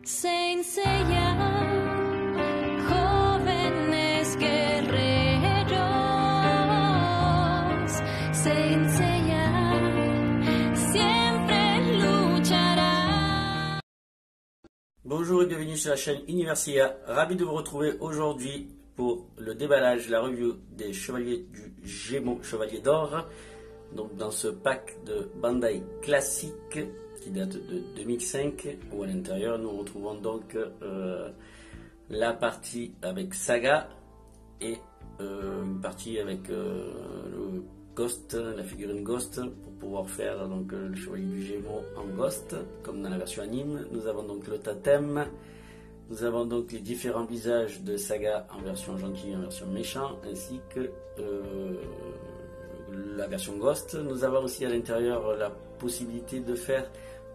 Saint Seiya, jóvenes guerreros. Saint Seiya, siempre luchará. Bonjour et bienvenue sur la chaîne Universia. Ravi de vous retrouver aujourd'hui pour le déballage, la review des chevaliers du Gémeaux, chevalier d'or. Donc dans ce pack de Bandai classique qui date de 2005, où à l'intérieur nous retrouvons donc la partie avec Saga et une partie avec le Ghost, la figurine Ghost, pour pouvoir faire donc le chevalier du Gémeaux en Ghost, comme dans la version anime. Nous avons donc le totem, nous avons donc les différents visages de Saga en version gentil et en version méchant, ainsi que la version Ghost. Nous avons aussi à l'intérieur la possibilité de faire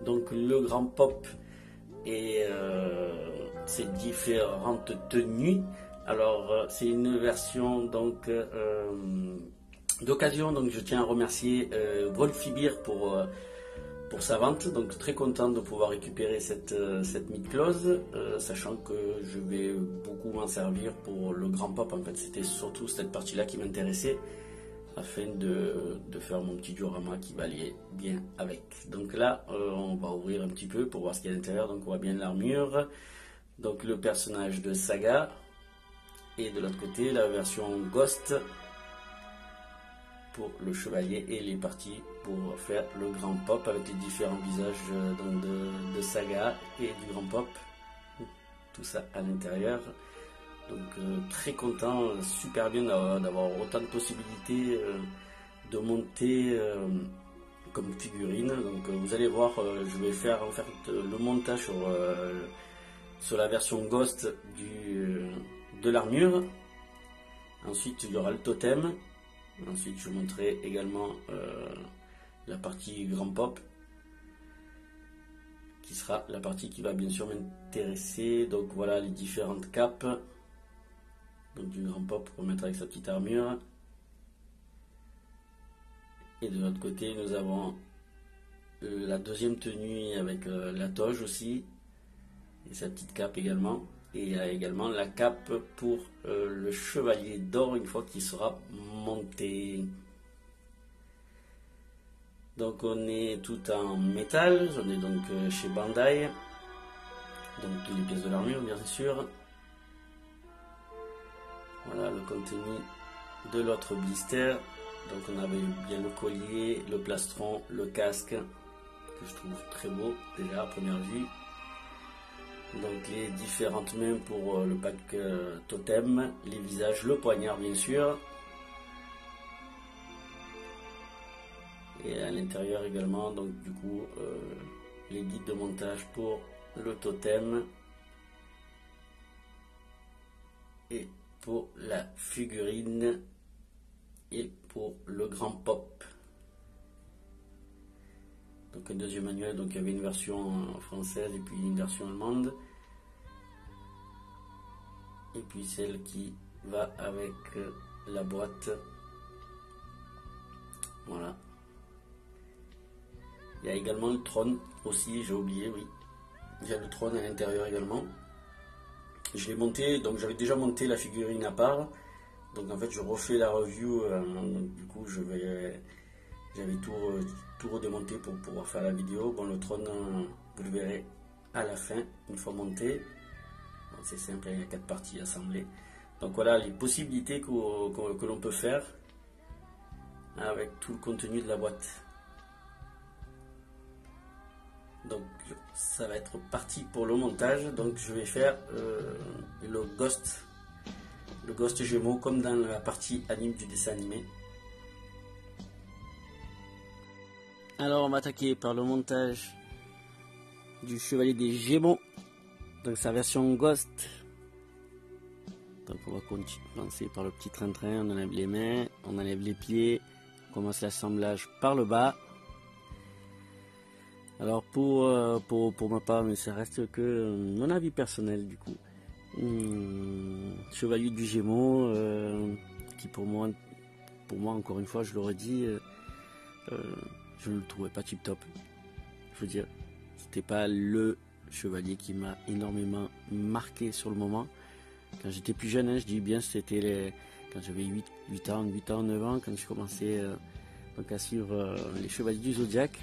donc le grand pop et ses différentes tenues. Alors c'est une version donc d'occasion, donc je tiens à remercier Wolfibir pour sa vente, donc très content de pouvoir récupérer cette mid-close, sachant que je vais beaucoup m'en servir pour le grand pop. En fait c'était surtout cette partie là qui m'intéressait, afin de faire mon petit diorama qui va aller bien avec. Donc là on va ouvrir un petit peu pour voir ce qu'il y a à l'intérieur. Donc on voit bien l'armure, donc le personnage de Saga, et de l'autre côté la version Ghost pour le chevalier, et les parties pour faire le grand pop avec les différents visages donc de Saga et du grand pop, tout ça à l'intérieur. Donc très content, super bien d'avoir autant de possibilités de monter comme figurine. Donc vous allez voir, je vais faire en fait le montage sur la version Ghost de l'armure. Ensuite il y aura le totem. Ensuite je montrerai également la partie grand pop, qui sera la partie qui va bien sûr m'intéresser. Donc voilà les différentes capes. Donc du grand pop pour mettre avec sa petite armure. Et de l'autre côté nous avons la deuxième tenue avec la toge aussi, et sa petite cape également. Et il y a également la cape pour le chevalier d'or une fois qu'il sera monté. Donc on est tout en métal, on est donc chez Bandai. Donc toutes les pièces de l'armure bien sûr. Voilà le contenu de l'autre blister. Donc on avait bien le collier, le plastron, le casque, que je trouve très beau déjà à première vue. Donc les différentes mains pour le pack totem, les visages, le poignard bien sûr. Et à l'intérieur également, donc du coup les guides de montage pour le totem et pour la figurine et pour le grand pop. Donc un deuxième manuel, donc il y avait une version française et puis une version allemande, et puis celle qui va avec la boîte. Voilà. Il y a également le trône aussi, j'ai oublié, oui. Il y a le trône à l'intérieur également. Je l'ai monté, donc j'avais déjà monté la figurine à part. Donc en fait je refais la review, donc du coup j'avais tout redémonté pour pouvoir faire la vidéo. Bon, le trône vous le verrez à la fin une fois monté. Bon, c'est simple, il y a 4 parties assemblées. Donc voilà les possibilités que l'on peut faire avec tout le contenu de la boîte. Donc ça va être parti pour le montage. Donc je vais faire le Ghost Gémeaux comme dans la partie anime du dessin animé. Alors on va attaquer par le montage du chevalier des Gémeaux, donc sa version Ghost. Donc on va commencer par le petit train-train, on enlève les mains, on enlève les pieds, on commence l'assemblage par le bas. Alors pour ma part, mais ça reste que mon avis personnel du coup. Chevalier du Gémeaux, qui pour moi encore une fois je l'aurais dit, je ne le trouvais pas tip top. Je veux dire, c'était pas le chevalier qui m'a énormément marqué sur le moment. Quand j'étais plus jeune, hein, je dis bien, c'était quand j'avais 8 ans, 9 ans, quand je commençais donc à suivre les chevaliers du Zodiaque.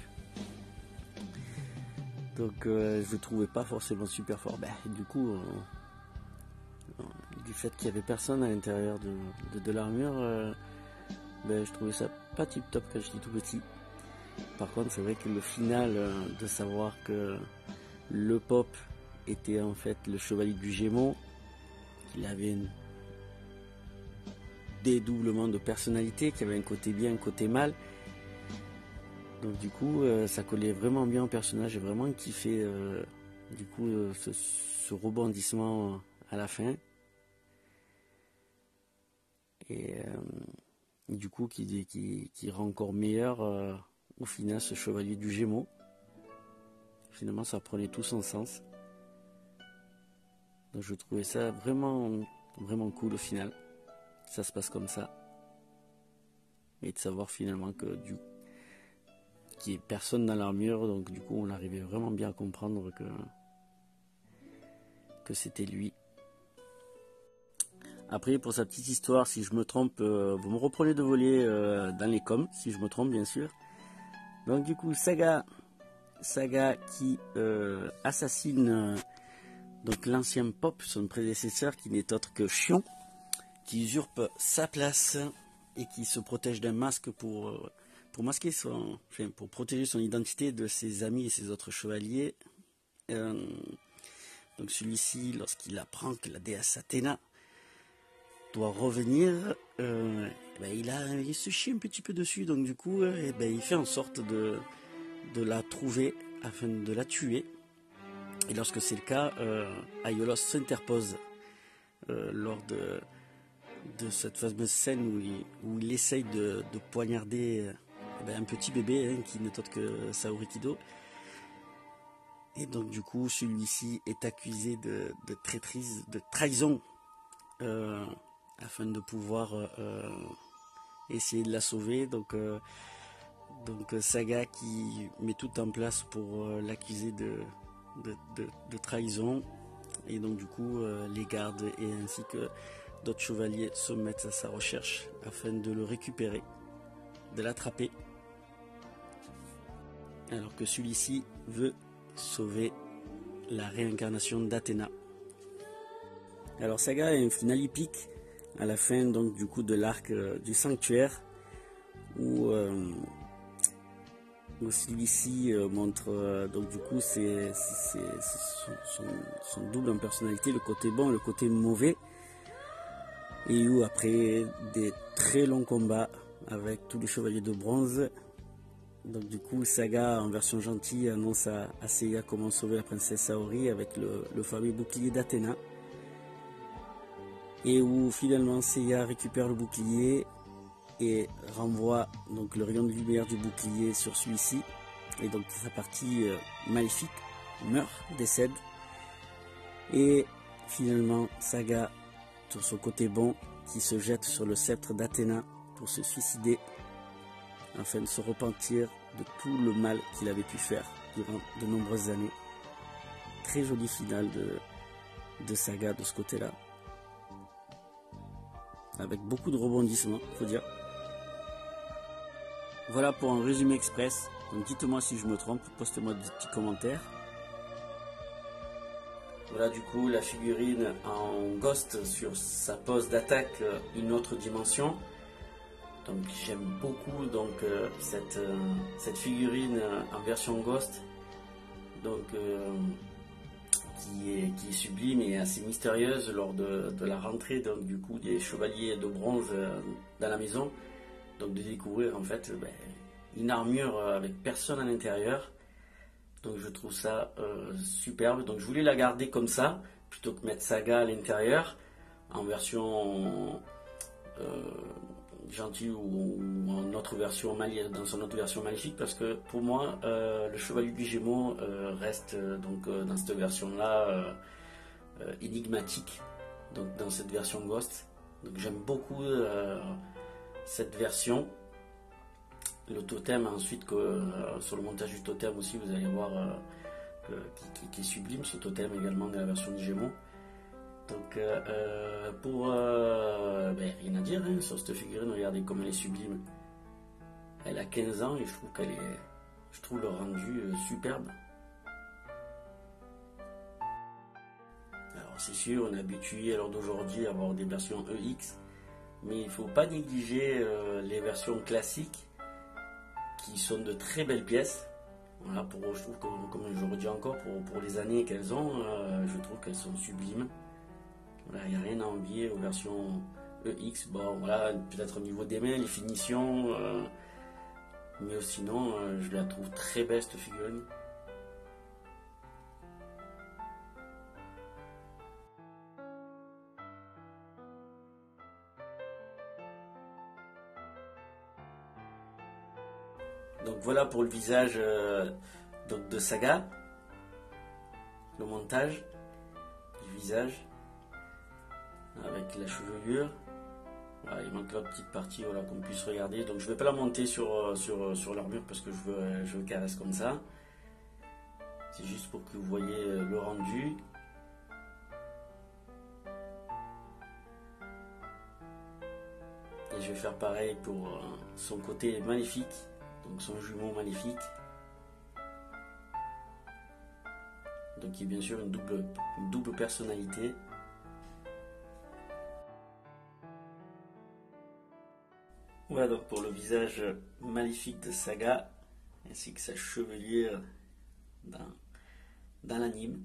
Donc je le trouvais pas forcément super fort. Du coup, du fait qu'il n'y avait personne à l'intérieur de l'armure, je trouvais ça pas tip top quand j'étais tout petit. Par contre, c'est vrai que le final de savoir que le Pop était en fait le chevalier du Gémeaux, qu'il avait un dédoublement de personnalité, qu'il avait un côté bien, un côté mal. Donc du coup, ça collait vraiment bien au personnage. J'ai vraiment kiffé du coup ce rebondissement à la fin. Et du coup, qui rend encore meilleur au final ce chevalier du Gémeaux. Finalement, ça prenait tout son sens. Donc je trouvais ça vraiment, vraiment cool au final. Ça se passe comme ça. Et de savoir finalement que qu'il n'y ait personne dans l'armure, donc du coup on arrivait vraiment bien à comprendre que c'était lui. Après, pour sa petite histoire, si je me trompe, vous me reprenez de voler dans les coms, si je me trompe bien sûr. Donc du coup, Saga qui assassine donc l'ancien Pop, son prédécesseur, qui n'est autre que Xion, qui usurpe sa place et qui se protège d'un masque pour masquer pour protéger son identité de ses amis et ses autres chevaliers. Donc celui-ci, lorsqu'il apprend que la déesse Athéna doit revenir, il se chie un petit peu dessus. Donc du coup, il fait en sorte de la trouver afin de la tuer. Et lorsque c'est le cas, Aiolos s'interpose lors de cette fameuse scène où il essaye de poignarder un petit bébé qui n'est autre que Saori Kido. Et donc du coup, celui-ci est accusé de traîtrise, de trahison, afin de pouvoir essayer de la sauver. Donc Saga qui met tout en place pour l'accuser de trahison. Et donc du coup, les gardes et ainsi que d'autres chevaliers se mettent à sa recherche afin de le récupérer, de l'attraper. Alors que celui-ci veut sauver la réincarnation d'Athéna. Alors Saga a un final épique à la fin donc du coup de l'arc du sanctuaire où celui-ci montre donc du coup c'est son double en personnalité, le côté bon et le côté mauvais, et où après des très longs combats avec tous les chevaliers de bronze, donc du coup Saga en version gentille annonce à Seiya comment sauver la princesse Saori avec le fameux bouclier d'Athéna, et où finalement Seiya récupère le bouclier et renvoie donc le rayon de lumière du bouclier sur celui-ci, et donc sa partie maléfique meurt, décède, et finalement Saga, sur son côté bon, qui se jette sur le sceptre d'Athéna pour se suicider afin de se repentir de tout le mal qu'il avait pu faire durant de nombreuses années. Très joli final de Saga de ce côté-là, avec beaucoup de rebondissements, faut dire. Voilà pour un résumé express. Donc dites-moi si je me trompe, postez-moi des petits commentaires. Voilà du coup la figurine en ghost sur sa pose d'attaque, une autre dimension. Donc j'aime beaucoup donc cette figurine en version ghost, donc qui est sublime et assez mystérieuse lors de la rentrée donc du coup des chevaliers de bronze dans la maison. Donc de découvrir en fait une armure avec personne à l'intérieur. Donc je trouve ça superbe. Donc je voulais la garder comme ça plutôt que mettre Saga à l'intérieur en version gentille ou en autre version dans son autre version maléfique, parce que pour moi le chevalier du Gémeaux reste donc dans cette version là énigmatique, donc dans cette version ghost. Donc j'aime beaucoup cette version. Le totem ensuite, sur le montage du totem aussi, vous allez voir qui est sublime, ce totem également dans la version du Gémeaux. Donc rien à dire hein, sur cette figurine, regardez comme elle est sublime. Elle a 15 ans et je trouve le rendu superbe. Alors c'est sûr, on est habitué à l'heure d'aujourd'hui à avoir des versions EX, mais il ne faut pas négliger les versions classiques qui sont de très belles pièces. Voilà, je trouve que, comme je le redis encore, pour les années qu'elles ont, je trouve qu'elles sont sublimes. Voilà, il n'y a rien à envier aux versions EX. Bon, voilà, peut-être au niveau des mains, les finitions, mais sinon, je la trouve très belle cette figurine. Donc voilà pour le visage donc de Saga, le montage du visage avec la chevelure. Voilà, il manque la petite partie voilà, qu'on puisse regarder. Donc je ne vais pas la monter sur l'armure parce que je veux qu'elle reste comme ça. C'est juste pour que vous voyez le rendu. Et je vais faire pareil pour son côté maléfique. Donc son jumeau maléfique. Donc qui est bien sûr une double personnalité. Voilà donc pour le visage maléfique de Saga, ainsi que sa chevelure dans l'anime.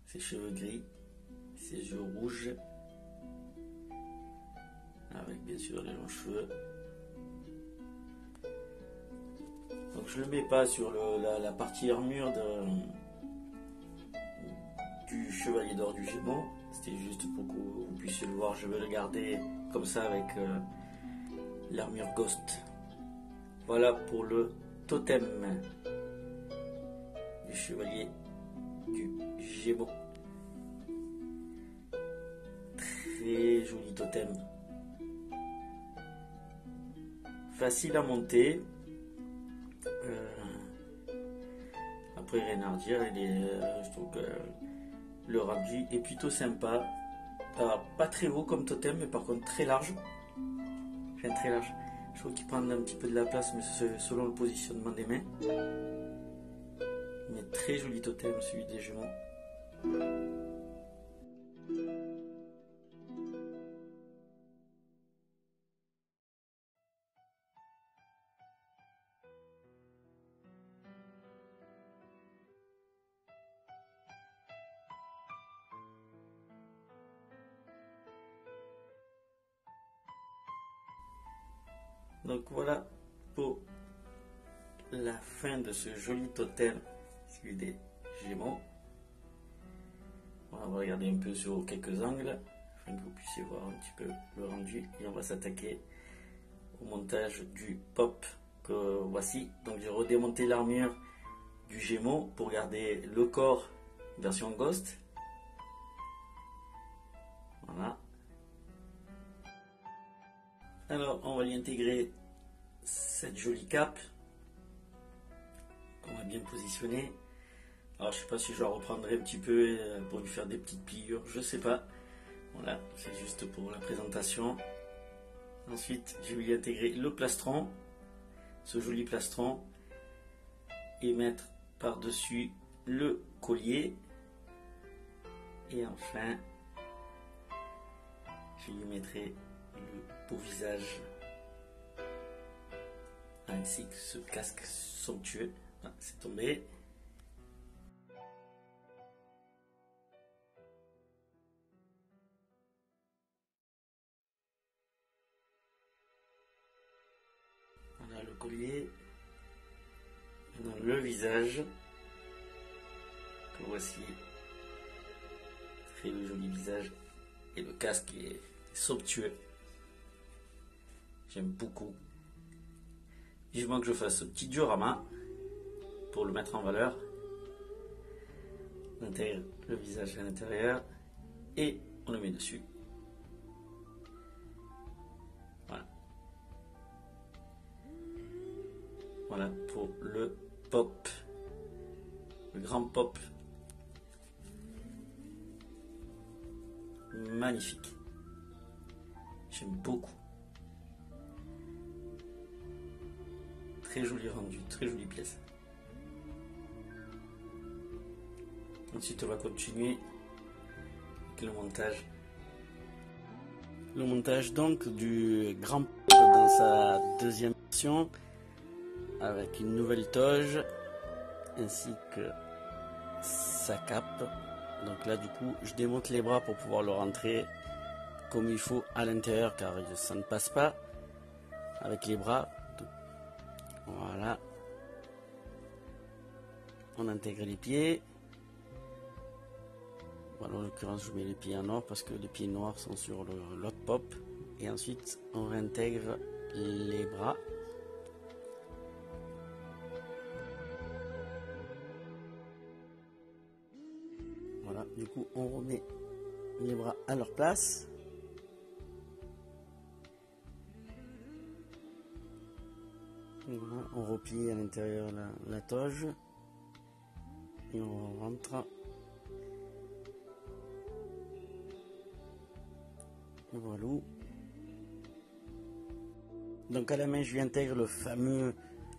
Ses cheveux gris, ses yeux rouges, avec bien sûr les longs cheveux. Donc je ne le mets pas sur la partie armure du Chevalier d'Or du Gémeaux. C'était juste pour que vous puissiez le voir. Je vais le garder comme ça avec l'armure Ghost. Voilà pour le totem du Chevalier du Gémeaux. Très joli totem. Facile à monter. Après rien à dire, je trouve que le rendu est plutôt sympa. Pas très haut comme totem, mais par contre très large. Enfin, très large. Je trouve qu'il prend un petit peu de la place, mais selon le positionnement des mains. Mais très joli totem, celui des Gémeaux. Donc voilà pour la fin de ce joli totem, celui des Gémeaux. On va regarder un peu sur quelques angles, afin que vous puissiez voir un petit peu le rendu. Et on va s'attaquer au montage du pop que voici. Donc j'ai redémonté l'armure du Gémeaux pour garder le corps version Ghost. Voilà. Alors on va y intégrer cette jolie cape qu'on va bien positionner. Alors je sais pas si je la reprendrai un petit peu pour lui faire des petites pliures, je sais pas. Voilà, c'est juste pour la présentation. Ensuite je vais y intégrer le plastron, ce joli plastron, et mettre par dessus le collier. Et enfin je lui mettrai le beau visage ainsi que ce casque somptueux. Ah, c'est tombé. Voilà le collier. Maintenant le visage que voici. Très joli visage. Et le casque est somptueux. J'aime beaucoup. Vivement que je fasse ce petit diorama pour le mettre en valeur. On intègre le visage à l'intérieur et on le met dessus. Voilà. Voilà pour le pop le grand pop. Magnifique. J'aime beaucoup. Très joli rendu, très jolie pièce. Ensuite, on va continuer avec le montage. Le montage donc du grand pop dans sa deuxième version avec une nouvelle toge ainsi que sa cape. Donc là du coup je démonte les bras pour pouvoir le rentrer comme il faut à l'intérieur car ça ne passe pas avec les bras. Voilà, on intègre les pieds. Voilà, en l'occurrence je mets les pieds en or parce que les pieds noirs sont sur l'autre pop. Et ensuite on réintègre les bras. Voilà, du coup on remet les bras à leur place. Voilà, on replie à l'intérieur la toge et on rentre. Voilà. Donc à la main je lui intègre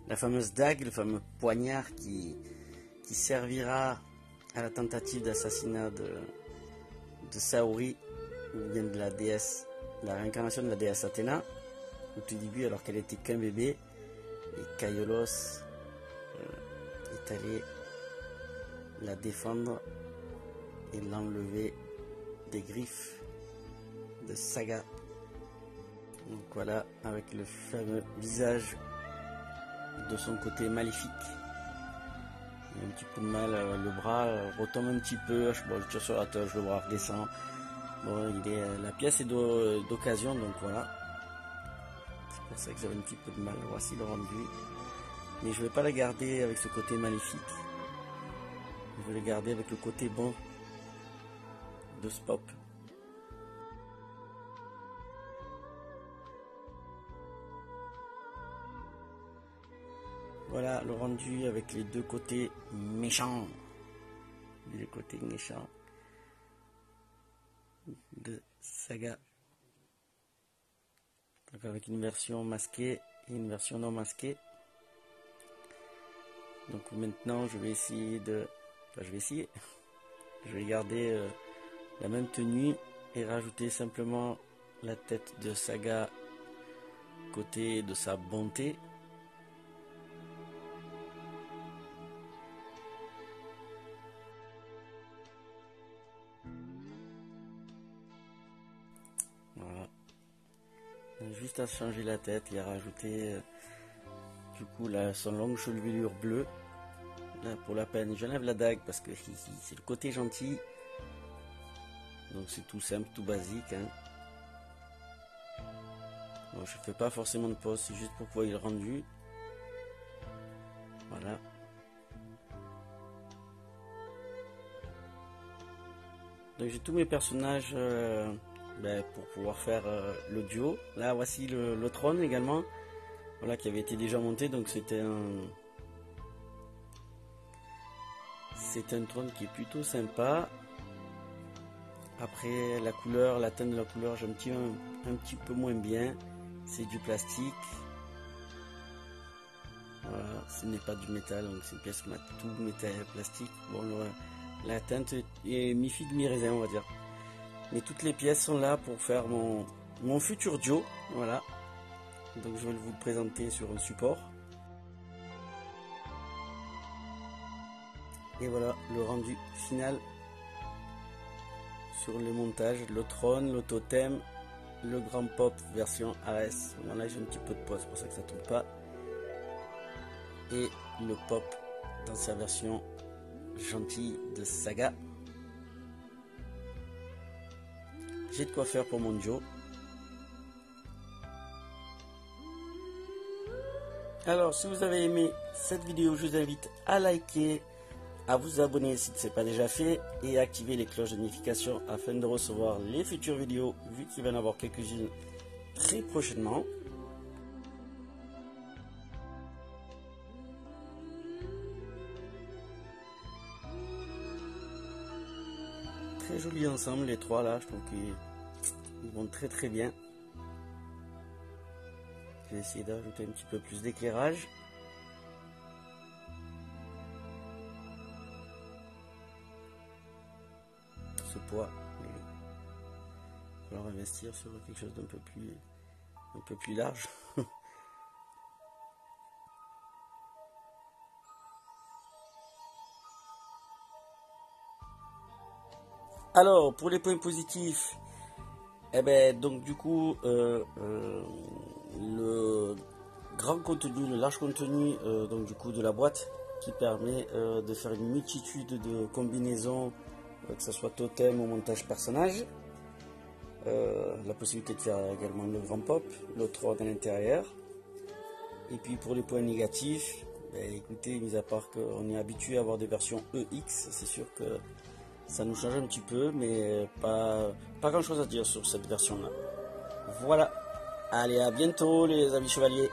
la fameuse dague, le fameux poignard qui servira à la tentative d'assassinat de Saori, ou bien de la déesse, la réincarnation de la déesse Athéna, au tout début alors qu'elle était qu'un bébé, et Caiolos est allé la défendre et l'enlever des griffes de Saga. Donc voilà, avec le fameux visage de son côté maléfique. Il a un petit peu de mal, le bras retombe un petit peu. Bon, je tire sur la toge, le bras redescend. Bon, la pièce est d'occasion, donc voilà. C'est pour ça que j'avais un petit peu de mal. Voici le rendu. Mais je ne vais pas la garder avec ce côté maléfique. Je vais la garder avec le côté bon de ce pop. Voilà le rendu avec les deux côtés méchants. Les côtés méchants de Saga. Donc avec une version masquée et une version non masquée. Donc maintenant je vais essayer de... Enfin, je vais garder la même tenue et rajouter simplement la tête de Saga côté de sa bonté. Voilà. Juste à changer la tête et à rajouter du coup son longue chevelure bleue. Là, pour la peine, j'enlève la dague parce que c'est le côté gentil. Donc c'est tout simple, tout basique. Hein. Bon, je fais pas forcément de pause, c'est juste pour pouvoir le rendu. Voilà. Donc j'ai tous mes personnages pour pouvoir faire le duo. Là voici le trône également. Voilà, qui avait été déjà monté, donc c'était un trône qui est plutôt sympa. Après la couleur, la teinte de la couleur, j'aime un petit peu moins bien. C'est du plastique. Voilà, ce n'est pas du métal, donc c'est une pièce mat, tout métal plastique. Bon, la teinte est mi-figue mi-raisin, on va dire. Mais toutes les pièces sont là pour faire mon futur duo. Voilà. Donc je vais vous le présenter sur un support. Et voilà le rendu final sur le montage, le trône, le totem, le grand pop version AS. Voilà, j'ai un petit peu de pause, c'est pour ça que ça tombe pas. Et le pop dans sa version gentille de Saga. J'ai de quoi faire pour mon duo. Alors si vous avez aimé cette vidéo, je vous invite à liker, à vous abonner si ce n'est pas déjà fait et à activer les cloches de notification afin de recevoir les futures vidéos, vu qu'il va y en avoir quelques-unes très prochainement. très jolis ensemble, les trois là, je trouve qu'ils vont très très bien. Je vais essayer d'ajouter un petit peu plus d'éclairage. Ce poids, il va falloir investir sur quelque chose d'un peu plus large. Alors, pour les points positifs, eh ben, donc du coup, le grand contenu, le large contenu donc du coup de la boîte qui permet de faire une multitude de combinaisons, que ce soit totem ou montage personnage. La possibilité de faire également le grand pop, le trône à l'intérieur. Et puis pour les points négatifs, ben, écoutez, mis à part qu'on est habitué à avoir des versions EX, c'est sûr que ça nous change un petit peu, mais pas grand chose à dire sur cette version là. Voilà, allez, à bientôt les amis chevaliers.